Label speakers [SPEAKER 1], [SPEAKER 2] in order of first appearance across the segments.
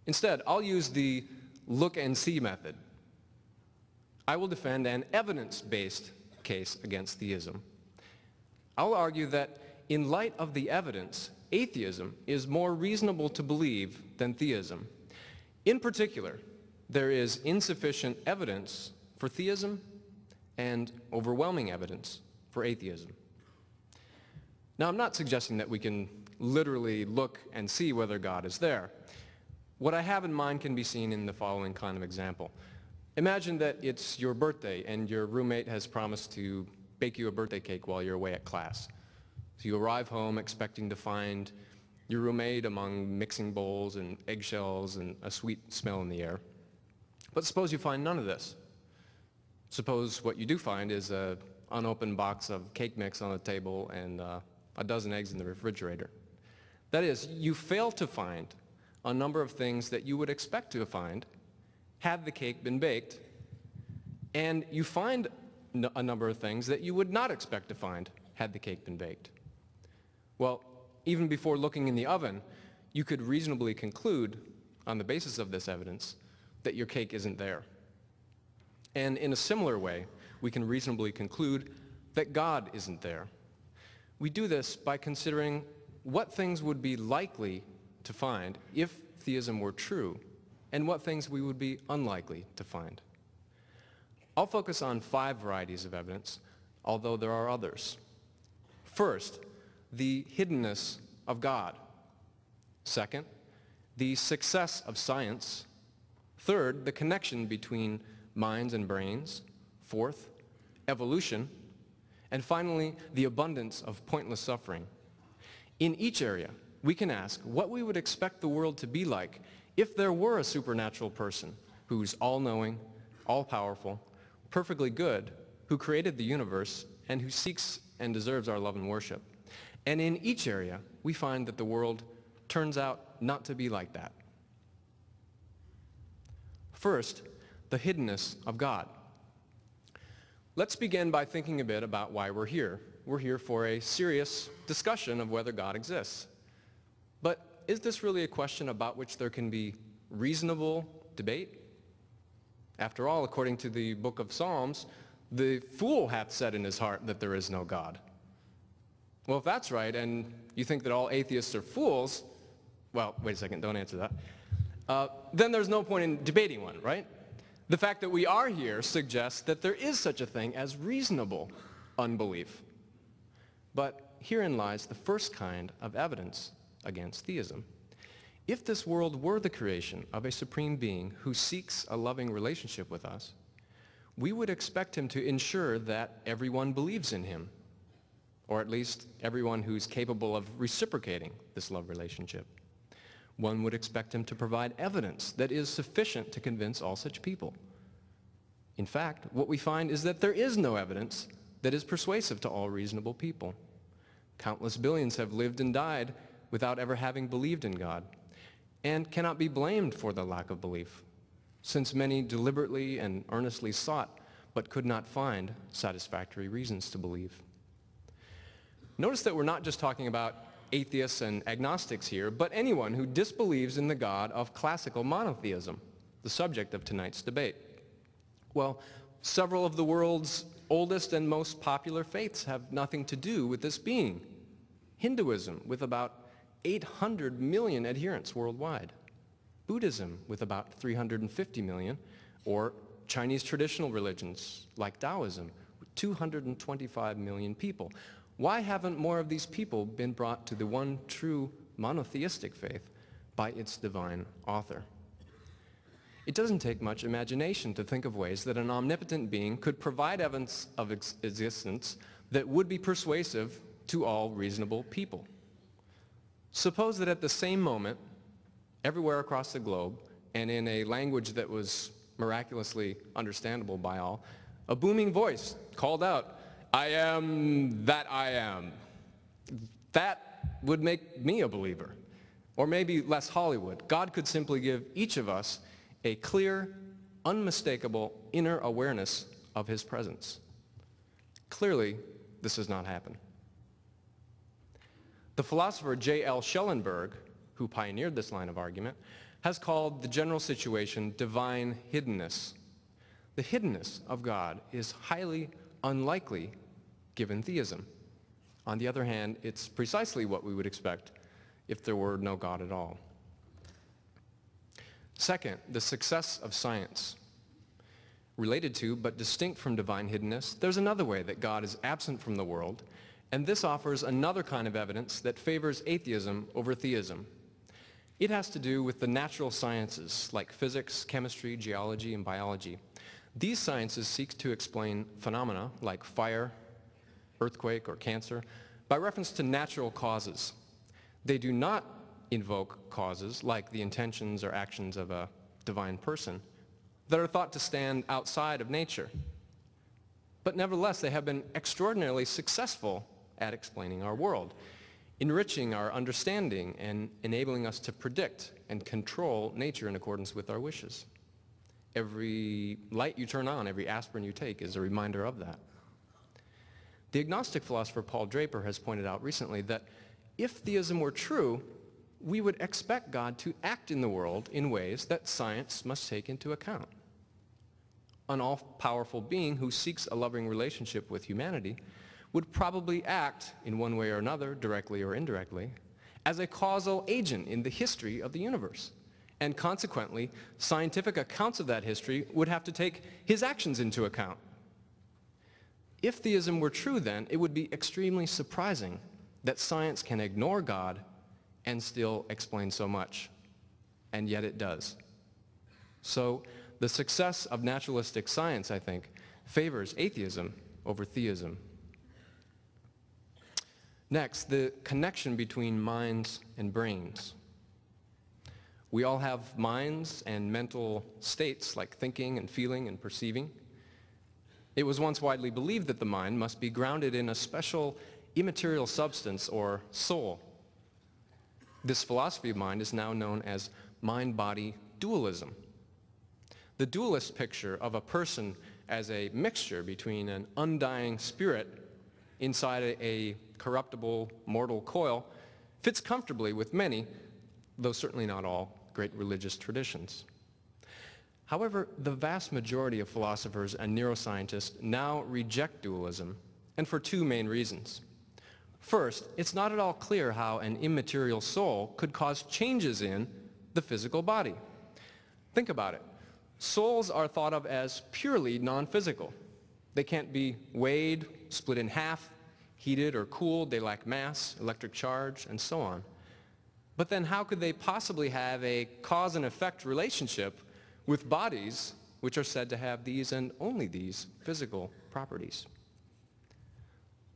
[SPEAKER 1] Instead, I'll use the look and see method. I will defend an evidence-based case against theism. I'll argue that in light of the evidence, atheism is more reasonable to believe than theism. In particular, there is insufficient evidence for theism and overwhelming evidence for atheism. Now, I'm not suggesting that we can literally look and see whether God is there. What I have in mind can be seen in the following kind of example. Imagine that it's your birthday and your roommate has promised to bake you a birthday cake while you're away at class. So you arrive home expecting to find your roommate among mixing bowls and eggshells and a sweet smell in the air. But suppose you find none of this. Suppose what you do find is an unopened box of cake mix on the table and a dozen eggs in the refrigerator. That is, you fail to find a number of things that you would expect to find had the cake been baked, and you find a number of things that you would not expect to find had the cake been baked. Well, even before looking in the oven, you could reasonably conclude, on the basis of this evidence, that your cake isn't there. And in a similar way, we can reasonably conclude that God isn't there. We do this by considering what things would be likely to find if theism were true, and what things we would be unlikely to find. I'll focus on 5 varieties of evidence, although there are others. First, the hiddenness of God. Second, the success of science. Third, the connection between minds and brains. Fourth, evolution. And finally, the abundance of pointless suffering. In each area, we can ask what we would expect the world to be like if there were a supernatural person who's all-knowing, all-powerful, perfectly good, who created the universe, and who seeks and deserves our love and worship. And in each area, we find that the world turns out not to be like that. First, the hiddenness of God. Let's begin by thinking a bit about why we're here. We're here for a serious discussion of whether God exists. But is this really a question about which there can be reasonable debate? After all, according to the book of Psalms, the fool hath said in his heart that there is no God. Well, if that's right, and you think that all atheists are fools, well, wait a second, don't answer that. Then there's no point in debating one, right? The fact that we are here suggests that there is such a thing as reasonable unbelief. But herein lies the first kind of evidence against theism. If this world were the creation of a supreme being who seeks a loving relationship with us, we would expect him to ensure that everyone believes in him, or at least everyone who's capable of reciprocating this love relationship. One would expect him to provide evidence that is sufficient to convince all such people. In fact, what we find is that there is no evidence that is persuasive to all reasonable people. Countless billions have lived and died without ever having believed in God, and cannot be blamed for the lack of belief, since many deliberately and earnestly sought but could not find satisfactory reasons to believe. Notice that we're not just talking about atheists and agnostics here, but anyone who disbelieves in the God of classical monotheism, the subject of tonight's debate. Well, several of the world's oldest and most popular faiths have nothing to do with this being. Hinduism, with about 800 million adherents worldwide. Buddhism, with about 350 million, or Chinese traditional religions like Taoism, with 225 million people. Why haven't more of these people been brought to the one true monotheistic faith by its divine author? It doesn't take much imagination to think of ways that an omnipotent being could provide evidence of existence that would be persuasive to all reasonable people. Suppose that at the same moment, everywhere across the globe, and in a language that was miraculously understandable by all, a booming voice called out, "I am that I am." That would make me a believer. Or maybe less Hollywood. God could simply give each of us a clear, unmistakable inner awareness of his presence. Clearly, this has not happened. The philosopher J.L. Schellenberg, who pioneered this line of argument, has called the general situation divine hiddenness. The hiddenness of God is highly unlikely given theism. On the other hand, it's precisely what we would expect if there were no God at all. Second, the success of science. Related to, but distinct from divine hiddenness, there's another way that God is absent from the world, and this offers another kind of evidence that favors atheism over theism. It has to do with the natural sciences like physics, chemistry, geology, and biology. These sciences seek to explain phenomena like fire, earthquake, or cancer by reference to natural causes. They do not invoke causes like the intentions or actions of a divine person that are thought to stand outside of nature. But nevertheless, they have been extraordinarily successful at explaining our world, enriching our understanding and enabling us to predict and control nature in accordance with our wishes. Every light you turn on, every aspirin you take is a reminder of that. The agnostic philosopher Paul Draper has pointed out recently that if theism were true, we would expect God to act in the world in ways that science must take into account. An all-powerful being who seeks a loving relationship with humanity would probably act in one way or another, directly or indirectly, as a causal agent in the history of the universe. And consequently, scientific accounts of that history would have to take his actions into account. If theism were true then, it would be extremely surprising that science can ignore God and still explain so much. And yet it does. So the success of naturalistic science, I think, favors atheism over theism. Next, the connection between minds and brains. We all have minds and mental states like thinking and feeling and perceiving. It was once widely believed that the mind must be grounded in a special immaterial substance or soul. This philosophy of mind is now known as mind-body dualism. The dualist picture of a person as a mixture between an undying spirit inside a corruptible mortal coil fits comfortably with many, though certainly not all, great religious traditions. However, the vast majority of philosophers and neuroscientists now reject dualism, and for two main reasons. First, it's not at all clear how an immaterial soul could cause changes in the physical body. Think about it. Souls are thought of as purely non-physical. They can't be weighed, split in half, heated or cooled. They lack mass, electric charge, and so on. But then how could they possibly have a cause and effect relationship with bodies which are said to have these and only these physical properties?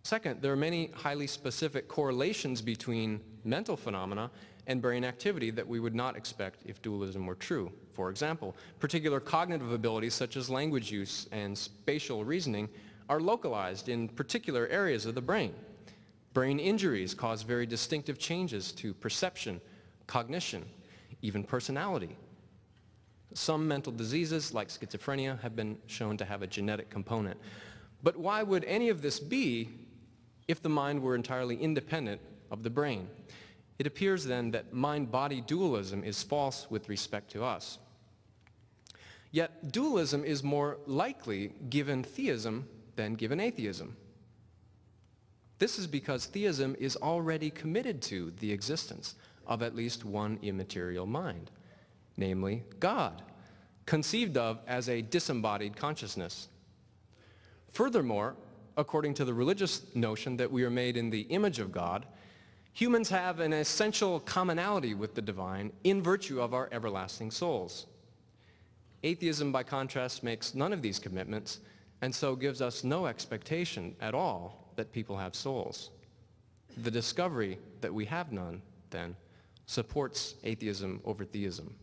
[SPEAKER 1] Second, there are many highly specific correlations between mental phenomena and brain activity that we would not expect if dualism were true. For example, particular cognitive abilities such as language use and spatial reasoning are localized in particular areas of the brain. Brain injuries cause very distinctive changes to perception, cognition, even personality. Some mental diseases like schizophrenia have been shown to have a genetic component. But why would any of this be if the mind were entirely independent of the brain? It appears then that mind-body dualism is false with respect to us. Yet dualism is more likely given theism than given atheism. This is because theism is already committed to the existence of at least one immaterial mind, namely God, conceived of as a disembodied consciousness. Furthermore, according to the religious notion that we are made in the image of God, humans have an essential commonality with the divine in virtue of our everlasting souls. Atheism, by contrast, makes none of these commitments and so gives us no expectation at all that people have souls. The discovery that we have none, then, supports atheism over theism.